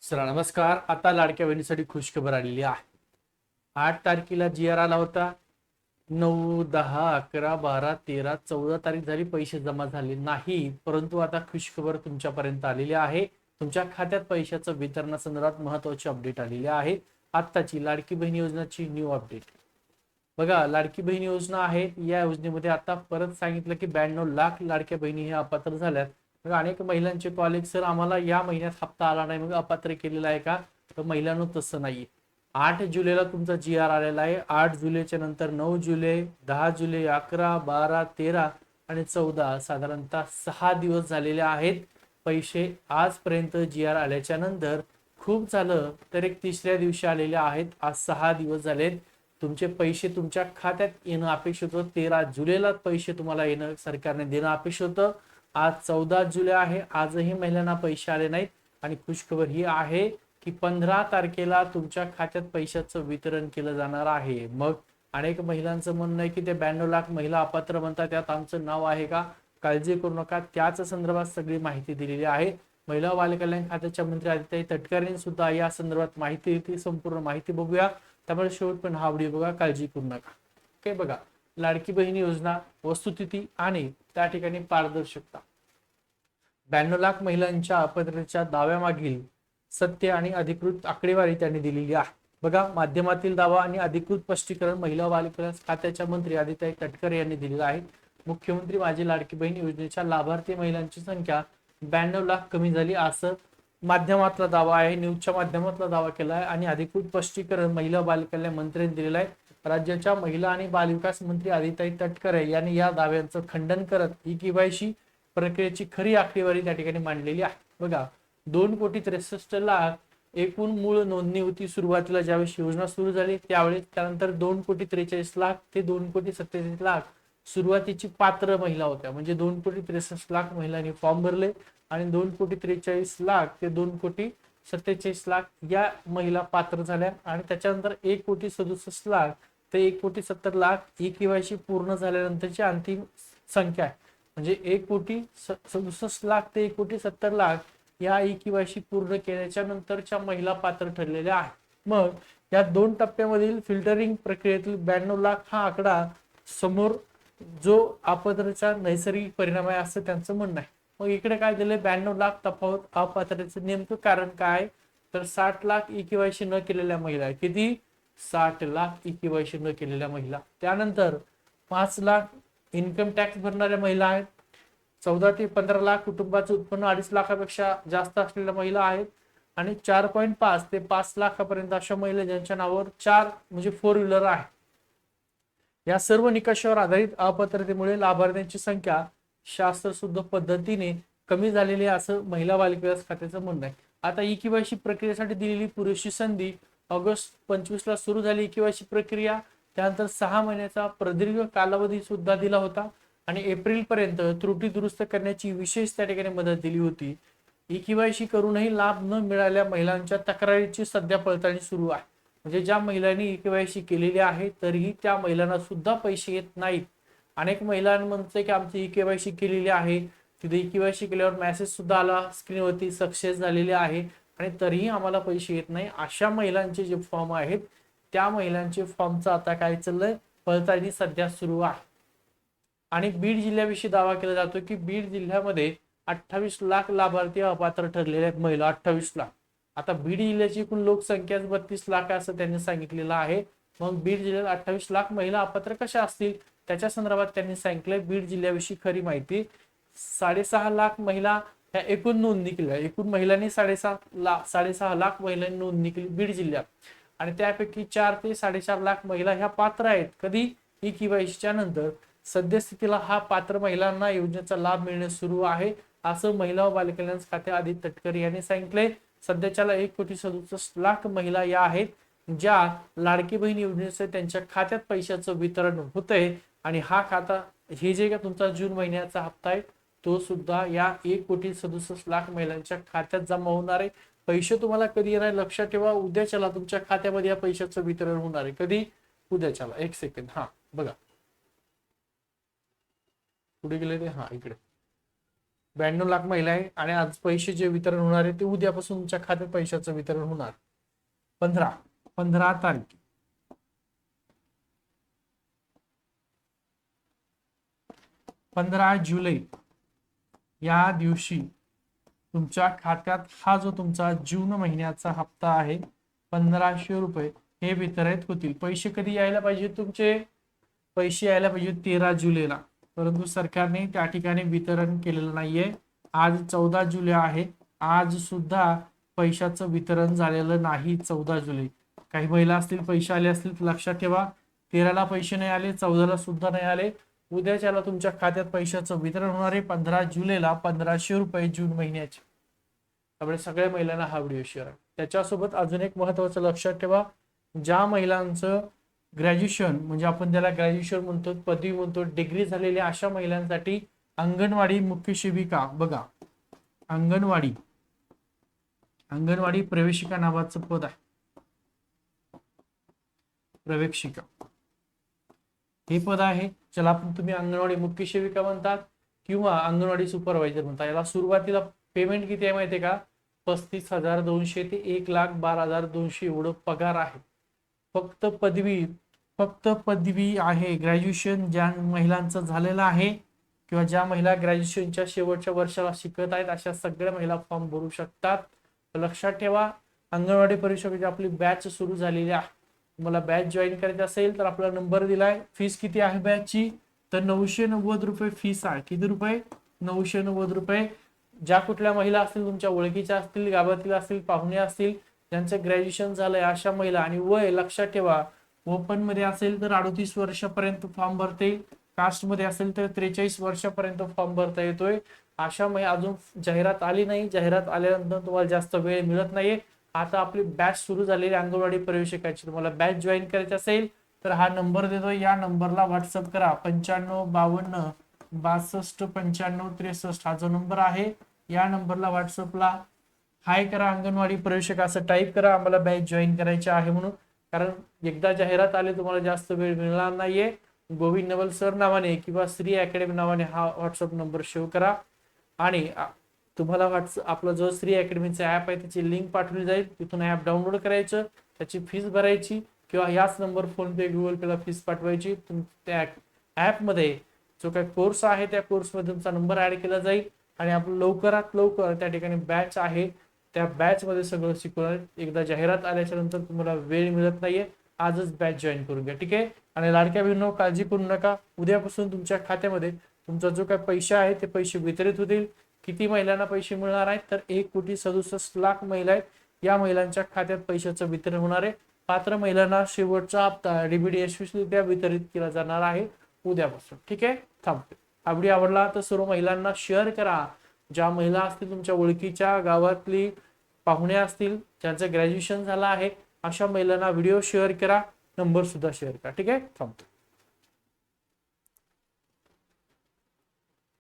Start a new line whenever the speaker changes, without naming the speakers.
Sir नमस्कार. आता लाडक्या बहिणीसाठी खुशखबर आलेली आहे. 8 तारखेला GR आला होता. 9, 10, 11, 12, 13, 14 तारीख झाली, पैसे जमा झाले नाही. परंतु आता खुशखबर तुमच्यापर्यंत आलेली आहे. तुमच्या खात्यात पैशाचं वितरणासंदर्भात महत्त्वाची अपडेट आलेली आहे. आत्ताची लाडकी बहीण योजनाची न्यू अपडेट बघा. लाडकी बहीण योजना आहे. या योजनेमध्ये आता परत सांगितलं की 92 लाख लाडक्या बहिणी हे अपात्र झाल्यात. मग अनेक महिलांचे कॉल, सर आम्हाला या महिन्यात हप्ता आला नाही, मग अपात्र केलेला आहे का? तर महिलांनो तसं नाहीये. 8 जुलैला तुमचा GR आलेला आहे. 8 जुलैच्या नंतर 9 जुलै, 10 जुलै, 11, 12, 13 आणि 14 साधारणतः 6 दिवस झालेले आहेत. पैसे आजपर्यंत GR आल्याच्या नंतर खूप झालं तर एक तिसऱ्या दिवशी आलेले आहेत. आज 6 दिवस झालेत. तुमचे पैसे तुमच्या खात्यात येणं अपेक्षित होतं. 13 जुलैला पैसे तुम्हाला येणं सरकारने देणं अपेक्षित होतं. आज 14 जुलै आहे. आजही महिलांना पैसे आले नाहीत. आणि खुशखबर ही आहे की 15 तारखेला तुमच्या खात्यात पैशाचं वितरण केलं जाणार आहे. मग अनेक महिलांचं म्हणणं आहे की ते 92 लाख महिला अपात्र म्हणतात, त्यात आमचं नाव आहे का? काळजी करू नका, त्याच संदर्भात सगळी माहिती दिलेली आहे. महिला व बालकल्याण खात्याच्या मंत्री आदित्य तटकरे यांनी सुद्धा या संदर्भात माहिती दिली. संपूर्ण माहिती बघूया. त्यामुळे शेवट पण हा व्हिडिओ बघा, काळजी करू नका. ओके, बघा लाडकी बहीण योजना, वस्तुस्थिती आणि त्या ठिकाणी पारदर्शकता. 92 लाख महिलांच्या अपात्रतेच्या दाव्यामागील सत्य आणि अधिकृत आकडेवारी त्यांनी दिलेली आहे. बघा, माध्यमातील दावा आणि अधिकृत स्पष्टीकरण महिला व बालकल्याण खात्याच्या मंत्री आदित्य तटकरे यांनी दिलेलं आहे. मुख्यमंत्री माझी लाडकी बहीण योजनेच्या लाभार्थी महिलांची संख्या 92 लाख कमी झाली असं माध्यमातला दावा आहे. न्यूजच्या माध्यमातला दावा केला आहे आणि अधिकृत स्पष्टीकरण महिला व बालकल्याण मंत्र्यांनी दिलेलं आहे. राज्याच्या महिला आणि बालविकास मंत्री आदित्य तटकरे यांनी या दाव्यांचं खंडन करत ई-केवायसी प्रक्रियेची खरी आकडेवारी त्या ठिकाणी मांडलेली आहे. बघा, 2,63,00,000 एकूण मूळ नोंदणी होती सुरुवातीला ज्यावेळेस योजना सुरू झाली त्यावेळेस. त्यानंतर 2,43,00,000 ते 2,47,00,000 सुरुवातीची पात्र महिला होत्या. म्हणजे 2,63,00,000 महिलांनी फॉर्म भरले आणि 2,43,00,000 ते 2,47,00,000 या महिला पात्र झाल्या. आणि त्याच्यानंतर 1,67,00,000 ते 1,70,00,000 ई-केवायसी पूर्ण झाल्यानंतरची अंतिम संख्या आहे. म्हणजे 1,67,00,000 ते 1,70,00,000 या ई-केवायसी पूर्ण केल्याच्या नंतरच्या महिला पात्र ठरलेल्या आहेत. मग या 2 टप्प्यामधील फिल्टरिंग प्रक्रियेतील 92 लाख हा आकडा समोर जो अपात्रतेचा नैसर्गिक परिणाम आहे असं त्यांचं म्हणणं आहे. मग इकडे काय दिलंय, 92 लाख तफावत. अपात्रतेचं नेमकं कारण काय? तर 60 लाख ई-केवायसी न केलेल्या महिला. किती? 60 लाख ई-केवायसी न केलेल्या महिला. त्यानंतर 5 लाख इन्कम टॅक्स भरणाऱ्या महिला आहेत. 14 ते 15 लाख कुटुंबाचं उत्पन्न 2.5 लाखापेक्षा जास्त असलेल्या महिला आहेत. आणि 4.5 ते 5 लाखापर्यंत अशा महिला ज्यांच्या नावावर 4 म्हणजे 4 व्हीलर आहे. या सर्व निकषावर आधारित अपात्रतेमुळे लाभार्थ्यांची संख्या शास्त्रशुद्ध पद्धतीने कमी झालेली आहे असं महिला बालविकास खात्याचं म्हणणं आहे. आता ई-केवायसी प्रक्रियेसाठी दिलेली पुरेशी संधी. ऑगस्ट 25 ला सुरू झाली ई-केवायसी प्रक्रिया. त्यानंतर 6 महिन्याचा प्रदीर्घ कालावधी सुद्धा दिला होता आणि एप्रिल पर्यंत त्रुटी दुरुस्त करण्याची विशेष त्या ठिकाणी मदत दिली होती. ई-केवायसी करूनही लाभ न मिळालेल्या महिलांच्या तक्रारीची सध्या पडताळणी सुरू आहे. म्हणजे ज्या महिलांनी ई-केवायसी केलेली आहे तरीही त्या महिलांना सुद्धा पैसे येत नाहीत. अनेक महिलांना म्हणते की आमची ई-केवायसी केलेली आहे, तिथे ई-केवायसी केल्यावर मेसेज सुद्धा आला स्क्रीनवरती सक्सेस झालेले आहे आणि तरीही आम्हाला पैसे येत नाही. अशा महिलांचे जे फॉर्म आहेत त्या महिलांचे फॉर्मचं आता काय चाललंय, पडताळणी सध्या सुरू आहे. आणि बीड जिल्ह्याविषयी दावा केला जातो की बीड जिल्ह्यामध्ये 28 लाख लाभार्थी अपात्र ठरलेले आहेत महिला. 28 लाख. आता बीड जिल्ह्याची एकूण लोकसंख्या 32 लाख असं त्यांनी सांगितलेलं आहे. मग बीड जिल्ह्यात 28 लाख महिला अपात्र कशा असतील त्याच्या संदर्भात त्यांनी सांगितलंय. बीड जिल्ह्याविषयी खरी माहिती. 6.5 लाख महिला ह्या एकूण नोंदणी केल्या. एकूण महिलांनी 6.5 लाख महिलांनी नोंदणी केली बीड जिल्ह्यात. आणि त्यापैकी 4 ते 4.5 लाख महिला ह्या पात्र आहेत. कधी? ई-केवायसीच्या नंतर. सद्यस्थितीला हा पात्र महिलांना योजनेचा लाभ मिळणे सुरू आहे असं महिला व बालकल्याण खाते आदित्य तटकरे यांनी सांगितले. सध्याच्याला 1,67,00,000 महिला या आहेत ज्या लाडकी बहीण योजनेचे त्यांच्या खात्यात पैशाचं वितरण होतंय. आणि हा खाता हे जे का तुमचा जून महिन्याचा हप्ता आहे तो सुद्धा या 1,67,00,000 महिलांच्या खात्यात जमा होणार आहे. पैसे तुम्हाला कधी येणार लक्षात ठेवा. उद्याच्याला तुमच्या खात्यामध्ये या पैशाचं वितरण होणार आहे. कधी? उद्याच्याला. 1 सेकंद. हा बघा, कुठे गेले ते? हा इकडे. 92 लाख महिला आहे आणि आज पैसे जे वितरण होणार आहे ते उद्यापासून तुमच्या खात्यात पैशाचं वितरण होणार. 15 तारीख 15 जुलै या दिवशी तुमच्या खात्यात हा जो तुमचा जून महिन्याचा हप्ता आहे 1500 रुपये हे वितरित होतील. पैसे कधी यायला पाहिजे? तुमचे पैसे यायला पाहिजे 13 जुलैला, परंतु सरकारने त्या ठिकाणी वितरण केलेलं नाहीये. आज 14 जुलै आहे, आज सुद्धा पैशाचं वितरण झालेलं नाही. 14 जुलै काही महिला असतील पैसे आले असतील तर लक्षात ठेवा, 13ला पैसे नाही आले, 14ला सुद्धा नाही आले. उद्याच्याला तुमच्या खात्यात पैशाचं वितरण होणार आहे 15 जुलैला 1500 रुपये जून महिन्याचे. त्यामुळे सगळ्या महिलांना हा व्हिडिओ शेअर आहे. त्याच्यासोबत अजून एक महत्त्वाचं लक्षात ठेवा, ज्या महिलांचं ग्रॅज्युएशन म्हणजे आपण त्याला ग्रॅज्युएशन म्हणतो, पदवी म्हणतो, डिग्री झालेल्या अशा महिलांसाठी अंगणवाडी मुख्य सेविका बघा, अंगणवाडी प्रवेशिका नावाचं पद आहे. प्रवेशिका हे पद आहे, ज्याला तुम्ही अंगणवाडी मुख्य सेविका म्हणतात किंवा अंगणवाडी सुपरवायझर म्हणता. याला सुरुवातीला पेमेंट किती आहे माहितीये का? 35,200 ते 1,12,200 एवढं पगार आहे. फक्त पदवी आहे. ग्रॅज्युएशन ज्या महिलांचं झालेलं आहे किंवा ज्या महिला ग्रॅज्युएशनच्या शेवटच्या वर्षाला शिकत आहेत अशा सगळ्या महिला फॉर्म भरू शकतात. लक्षात ठेवा, अंगणवाडी परिषदेची आपली बॅच सुरू झालेली आहे. तुम्हाला बॅच जॉईन करायची असेल तर आपला नंबर दिलाय. फीस किती आहे बॅचची? तर 990 रुपये फीस आहे. किती रुपये? 990 रुपये. ज्या कुठल्या महिला असतील तुमच्या ओळखीच्या असतील, गावातील असतील, पाहुणे असतील, ज्यांचं ग्रॅज्युएशन झालंय अशा महिला आणि वय लक्षात ठेवा, ओपन मध्ये असेल तर 38 वर्षापर्यंत फॉर्म भरता येईल, कास्ट मध्ये असेल तर 43 वर्षापर्यंत फॉर्म भरता येतोय. अशा महिला अजून जाहिरात आली नाही, जाहिरात आल्यानंतर तुम्हाला जास्त वेळ मिळत नाहीये. आता आपली बॅच सुरू झालेली अंगणवाडी प्रवेशिकाची, तुम्हाला बॅच जॉईन करायची असेल तर हा नंबर देतो, या नंबरला व्हॉट्सअप करा. 9552 62 95 63 हा जो नंबर आहे, या नंबरला व्हॉट्सअपला हाय करा, अंगणवाडी प्रवेशिका असं टाईप करा, आम्हाला बॅच जॉईन करायची आहे म्हणून. कारण एकदा जाहिरात आली तुम्हाला जास्त वेळ मिळणार नाहीये. गोविंद नवल सर नावाने किंवा श्री अकॅडमी नावाने हा व्हॉट्सअप नंबर सेव्ह करा आणि तुम्हाला आपला जो श्री अकॅडमीचा ऍप आहे त्याची लिंक पाठवली जाईल. तिथून ऍप डाउनलोड करायचं, त्याची फीस भरायची किंवा याच नंबर फोन पे गुगल पेला फीस पाठवायची. त्या ऍप मध्ये जो काही कोर्स आहे त्या कोर्समध्ये तुमचा नंबर ऍड केला जाईल आणि आपण लवकरात लवकर त्या ठिकाणी बॅच आहे त्या बॅच मध्ये सगळं शिकवणार. एकदा जाहिरात आल्याच्या नंतर तुम्हाला वेळ मिळत नाहीये, आजच बॅच जॉईन करून घ्या, ठीक आहे. आणि लाडक्या बहिणींनो काळजी करू नका, उद्यापासून तुमच्या खात्यामध्ये तुमचा जो काही पैसे आहे ते पैसे वितरित होतील. किती महिलांना पैसे मिळणार आहेत? तर 1,67,00,000 महिला आहेत. या महिलांच्या खात्यात पैशाचं वितरण होणार आहे. पात्र महिलांना शेवटचा हप्ता डीबीडी यशस्वीरित्या वितरित केला जाणार आहे उद्यापासून, ठीक आहे. थांबते. हा व्हिडिओ आवडला तर सर्व महिलांना शेअर करा. ज्या महिला असतील तुमच्या ओळखीच्या, गावातली पाहुणे असतील ज्यांचं ग्रॅज्युएशन झालं आहे अशा महिलांना व्हिडिओ शेअर करा, नंबर सुद्धा शेअर करा, ठीक आहे. थांबतो.